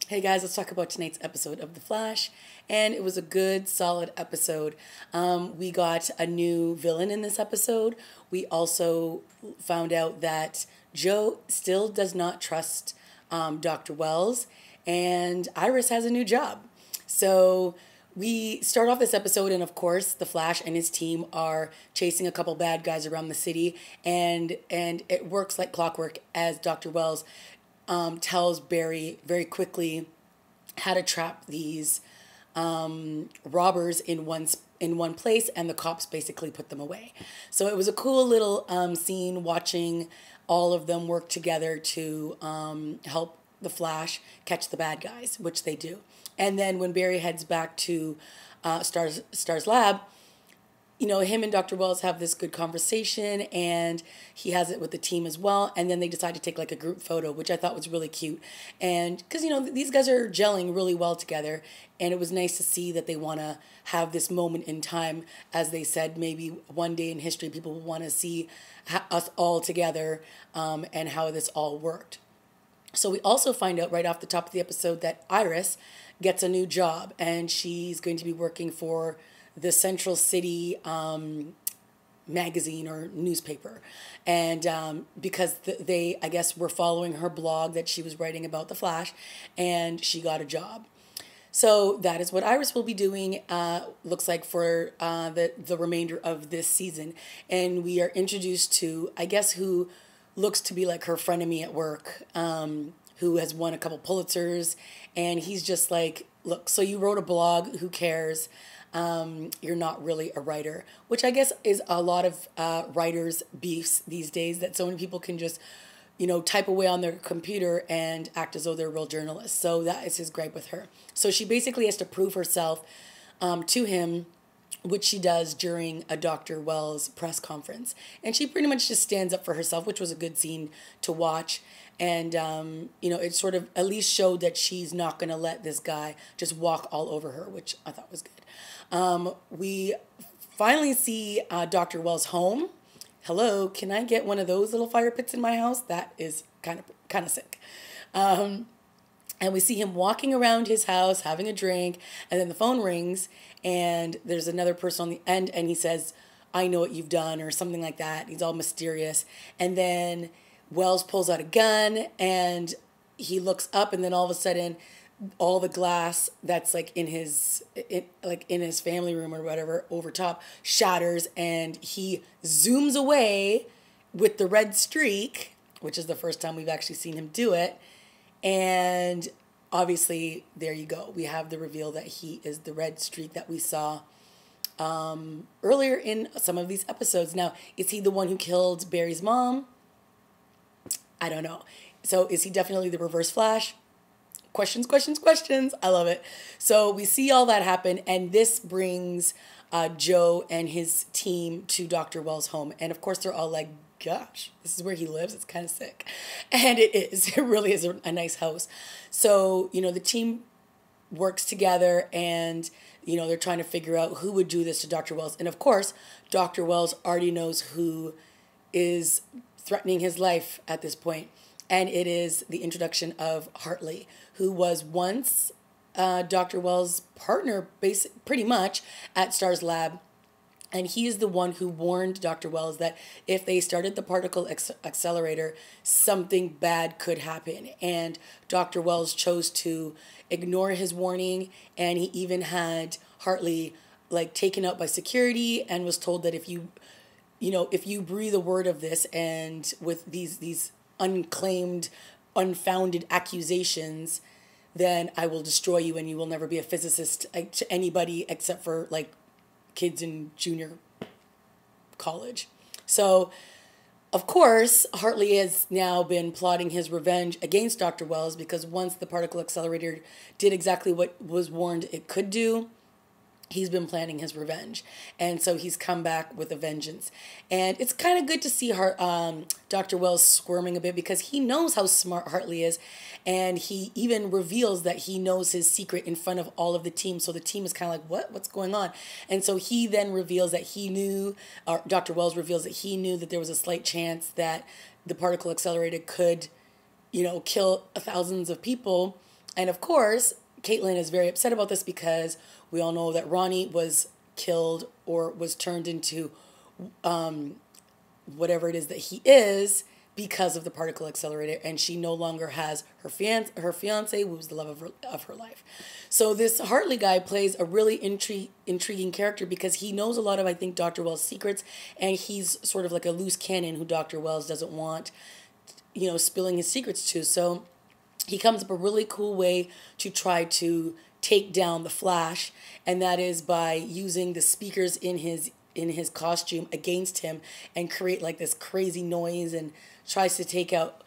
Hey guys, let's talk about tonight's episode of The Flash. And it was a good, solid episode. We got a new villain in this episode. We also found out that Joe still does not trust Dr. Wells, and Iris has a new job. So we start off this episode, and of course, the Flash and his team are chasing a couple bad guys around the city, and it works like clockwork as Dr. Wells tells Barry very quickly how to trap these robbers in one place, and the cops basically put them away. So it was a cool little scene watching all of them work together to help the Flash catch the bad guys, which they do. And then when Barry heads back to Star's lab, you know, him and Dr. Wells have this good conversation, and he has it with the team as well. And then they decide to take like a group photo, which I thought was really cute. And because, you know, these guys are gelling really well together. And it was nice to see that they want to have this moment in time. As they said, maybe one day in history, people will want to see us all together and how this all worked. So we also find out right off the top of the episode that Iris gets a new job, and she's going to be working for the Central City magazine or newspaper. And because they, I guess, were following her blog that she was writing about the Flash, and she got a job. So that is what Iris will be doing, looks like, for the remainder of this season. And we are introduced to, I guess, who looks to be like her frenemy at work, who has won a couple Pulitzers. And he's just like, look, so you wrote a blog, who cares? You're not really a writer, which I guess is a lot of writers' beefs these days, that so many people can just, you know, type away on their computer and act as though they're real journalists. So that is his gripe with her. So she basically has to prove herself to him, which she does during a Dr. Wells press conference. And she pretty much just stands up for herself, which was a good scene to watch. And, you know, it sort of at least showed that she's not going to let this guy just walk all over her, which I thought was good. We finally see Dr. Wells' home. Hello, can I get one of those little fire pits in my house? That is kind of sick. And we see him walking around his house, having a drink, and then the phone rings, and there's another person on the end, and he says, "I know what you've done," or something like that. He's all mysterious. And then Wells pulls out a gun, and he looks up, and then all of a sudden, all the glass that's like in his family room or whatever over top shatters, and he zooms away with the red streak, which is the first time we've actually seen him do it. And obviously, there you go. We have the reveal that he is the red streak that we saw earlier in some of these episodes. Now, is he the one who killed Barry's mom? I don't know. So is he definitely the Reverse Flash? Questions, questions, questions. I love it. So we see all that happen, and this brings Joe and his team to Dr. Wells' home. And of course, they're all like, gosh, this is where he lives. It's kind of sick. And it is. It really is a nice house. So, you know, the team works together, and, you know, they're trying to figure out who would do this to Dr. Wells. And of course, Dr. Wells already knows who is threatening his life at this point. And it is the introduction of Hartley, who was once Dr. Wells' partner, pretty much, at Star's lab. And he is the one who warned Dr. Wells that if they started the particle accelerator, something bad could happen. And Dr. Wells chose to ignore his warning, and he even had Hartley like taken out by security, and was told that if you breathe a word of this, and with these unclaimed, unfounded accusations, then I will destroy you, and you will never be a physicist to anybody except for like kids in junior college. So, of course, Hartley has now been plotting his revenge against Dr. Wells, because once the particle accelerator did exactly what was warned it could do, he's been planning his revenge. And so he's come back with a vengeance. And it's kind of good to see Dr. Wells squirming a bit, because he knows how smart Hartley is. And he even reveals that he knows his secret in front of all of the team. So the team is kind of like, what's going on? And so he then reveals that he knew, or Dr. Wells reveals that he knew that there was a slight chance that the particle accelerator could, you know, kill thousands of people. And of course, Caitlin is very upset about this because we all know that Ronnie was killed or was turned into whatever it is that he is because of the particle accelerator, and she no longer has her fiance, who was the love of her life. So this Hartley guy plays a really intriguing character because he knows a lot of, I think, Dr. Wells' secrets, and he's sort of like a loose cannon who Dr. Wells doesn't want, spilling his secrets to. So he comes up with a really cool way to try to take down the Flash, and that is by using the speakers in his costume against him and create like this crazy noise, and tries to take out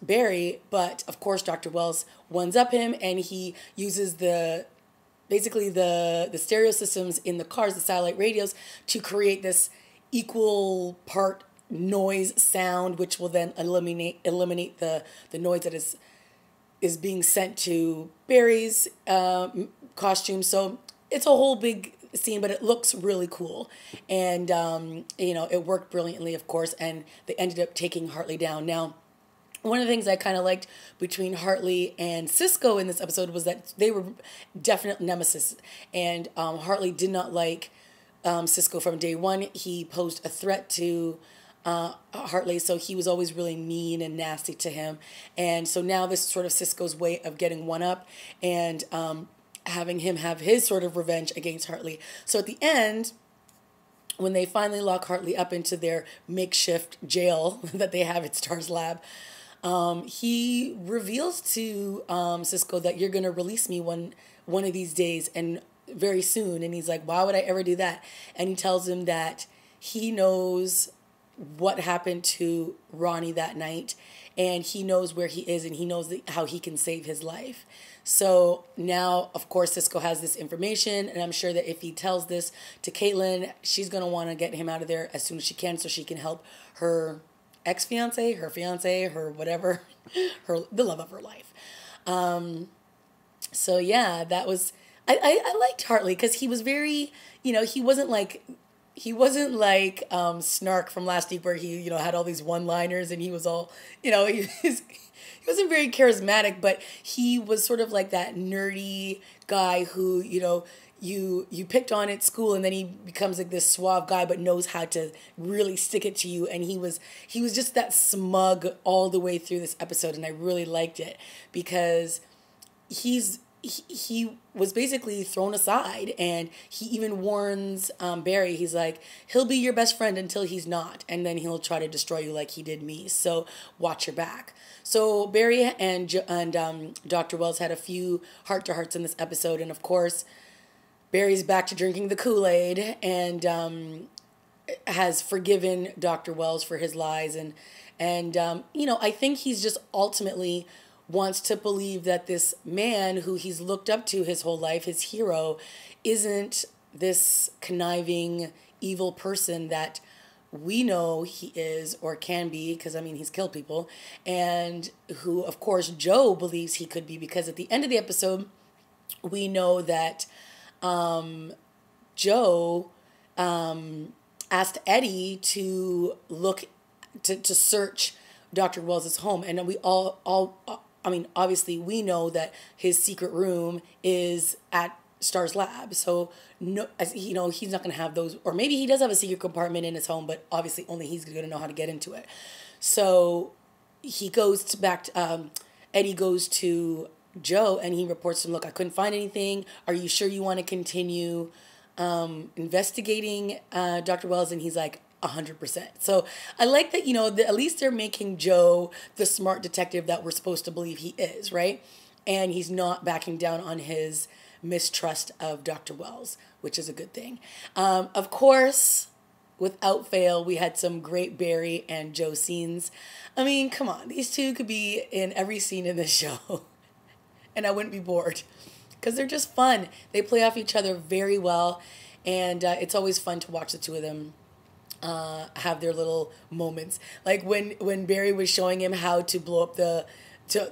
Barry. But of course Dr. Wells ones up him, and he uses basically the stereo systems in the cars, the satellite radios, to create this equal part noise sound, which will then eliminate the noise that is being sent to Barry's costume. So it's a whole big scene, but it looks really cool. And, it worked brilliantly, of course, and they ended up taking Hartley down. Now, one of the things I kind of liked between Hartley and Cisco in this episode was that they were definite nemesis. And Hartley did not like Cisco from day one. He posed a threat to Hartley, so he was always really mean and nasty to him. And so now this is sort of Cisco's way of getting one up and having him have his sort of revenge against Hartley. So at the end, when they finally lock Hartley up into their makeshift jail that they have at Star's lab, he reveals to Cisco that you're going to release me one of these days, and very soon. And he's like, why would I ever do that? And he tells him that he knows what happened to Ronnie that night, and he knows where he is, and he knows how he can save his life. So now, of course, Cisco has this information, and I'm sure that if he tells this to Caitlin, she's going to want to get him out of there as soon as she can so she can help her ex-fiance, her fiance, her whatever, the love of her life. So yeah, that was, I liked Hartley because he was very, he wasn't like Snark from Last Week, where he, had all these one-liners and he was all, he wasn't very charismatic, but he was sort of like that nerdy guy who, you picked on at school, and then he becomes like this suave guy but knows how to really stick it to you. And he was just that smug all the way through this episode, and I really liked it because he was basically thrown aside, and he even warns Barry. He's like, he'll be your best friend until he's not, and then he'll try to destroy you like he did me, so watch your back. So Barry and Dr. Wells had a few heart-to-hearts in this episode, and of course Barry's back to drinking the Kool-Aid and has forgiven Dr. Wells for his lies, and I think he's just ultimately wants to believe that this man who he's looked up to his whole life, his hero, isn't this conniving, evil person that we know he is or can be, because, he's killed people, and who, of course, Joe believes he could be, because at the end of the episode, we know that Joe asked Eddie to look, to search Dr. Wells' home, and we obviously we know that his secret room is at Star's lab. So no, he's not going to have those, or maybe he does have a secret compartment in his home, but obviously only he's going to know how to get into it. So he goes Eddie goes to Joe, and he reports to him, look, I couldn't find anything. Are you sure you want to continue investigating Dr. Wells? And he's like, 100%. So I like that, at least they're making Joe the smart detective that we're supposed to believe he is, right? And he's not backing down on his mistrust of Dr. Wells, which is a good thing. Of course, without fail, we had some great Barry and Joe scenes. Come on, these two could be in every scene in this show, and I wouldn't be bored, because they're just fun. They play off each other very well, and it's always fun to watch the two of them have their little moments. Like when Barry was showing him how to blow up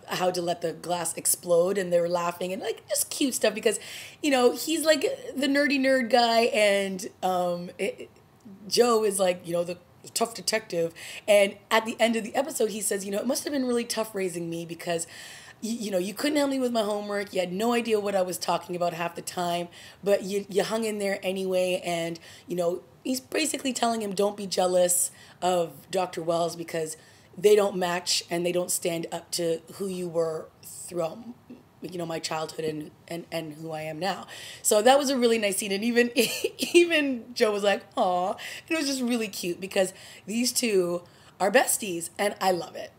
how to let the glass explode, and they were laughing, and like just cute stuff, because he's like the nerdy nerd guy, and Joe is like the tough detective. And at the end of the episode, he says, it must have been really tough raising me, because you know, you couldn't help me with my homework. You had no idea what I was talking about half the time, but you hung in there anyway. And, you know, he's basically telling him, don't be jealous of Dr. Wells because they don't match and they don't stand up to who you were throughout, you know, my childhood and who I am now. So that was a really nice scene. And even even Joe was like, aw. And it was just really cute because these two are besties and I love it.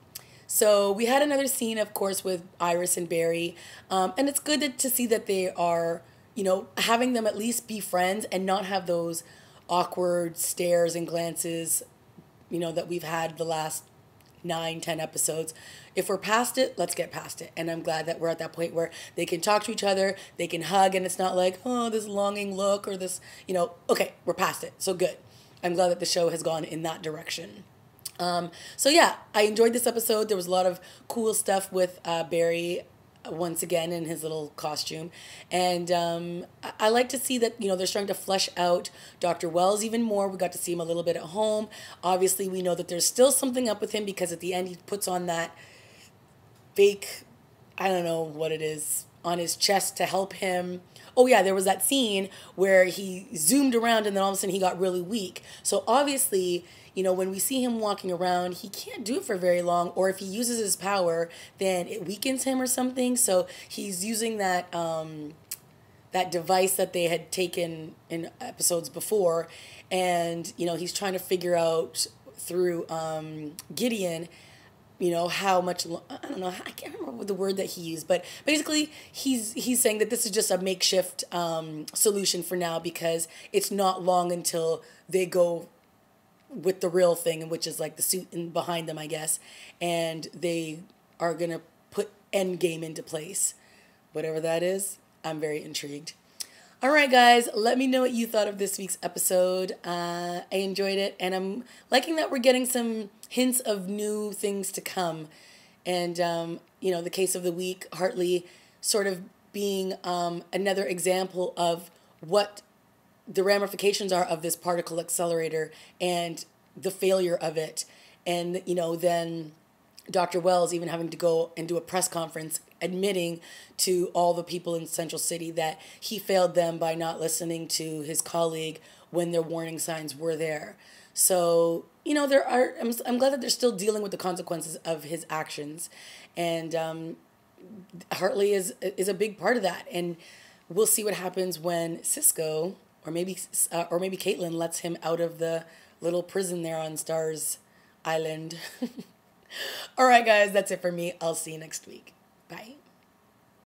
So we had another scene, of course, with Iris and Barry. And it's good to see that they are, you know, having them at least be friends and not have those awkward stares and glances, you know, that we've had the last 9, 10 episodes. If we're past it, let's get past it. And I'm glad that we're at that point where they can talk to each other, they can hug, and it's not like, oh, this longing look or this, you know, okay, we're past it. So good. I'm glad that the show has gone in that direction. So yeah, I enjoyed this episode. There was a lot of cool stuff with Barry once again in his little costume. And I like to see that, you know, they're starting to flesh out Dr. Wells even more. We got to see him a little bit at home. Obviously, we know that there's still something up with him because at the end he puts on that fake, I don't know what it is, on his chest to help him. Oh yeah, there was that scene where he zoomed around and then all of a sudden he got really weak. So obviously, you know, when we see him walking around, he can't do it for very long, or if he uses his power, then it weakens him or something. So he's using that that device that they had taken in episodes before, and you know, he's trying to figure out through Gideon, you know, how much, I don't know, I can't remember the word that he used, but basically he's saying that this is just a makeshift solution for now because it's not long until they go with the real thing, which is like the suit in behind them, I guess, and they are going to put Endgame into place. Whatever that is, I'm very intrigued. All right, guys, let me know what you thought of this week's episode. I enjoyed it, and I'm liking that we're getting some hints of new things to come. And, you know, the case of the week, Hartley sort of being another example of what the ramifications are of this particle accelerator and the failure of it. And, you know, then Dr. Wells even having to go and do a press conference admitting to all the people in Central City that he failed them by not listening to his colleague when their warning signs were there. So, you know, I'm glad that they're still dealing with the consequences of his actions. And Hartley is a big part of that. And we'll see what happens when Cisco or maybe Caitlin lets him out of the little prison there on Stars Island. All right, guys, that's it for me. I'll see you next week. Bye.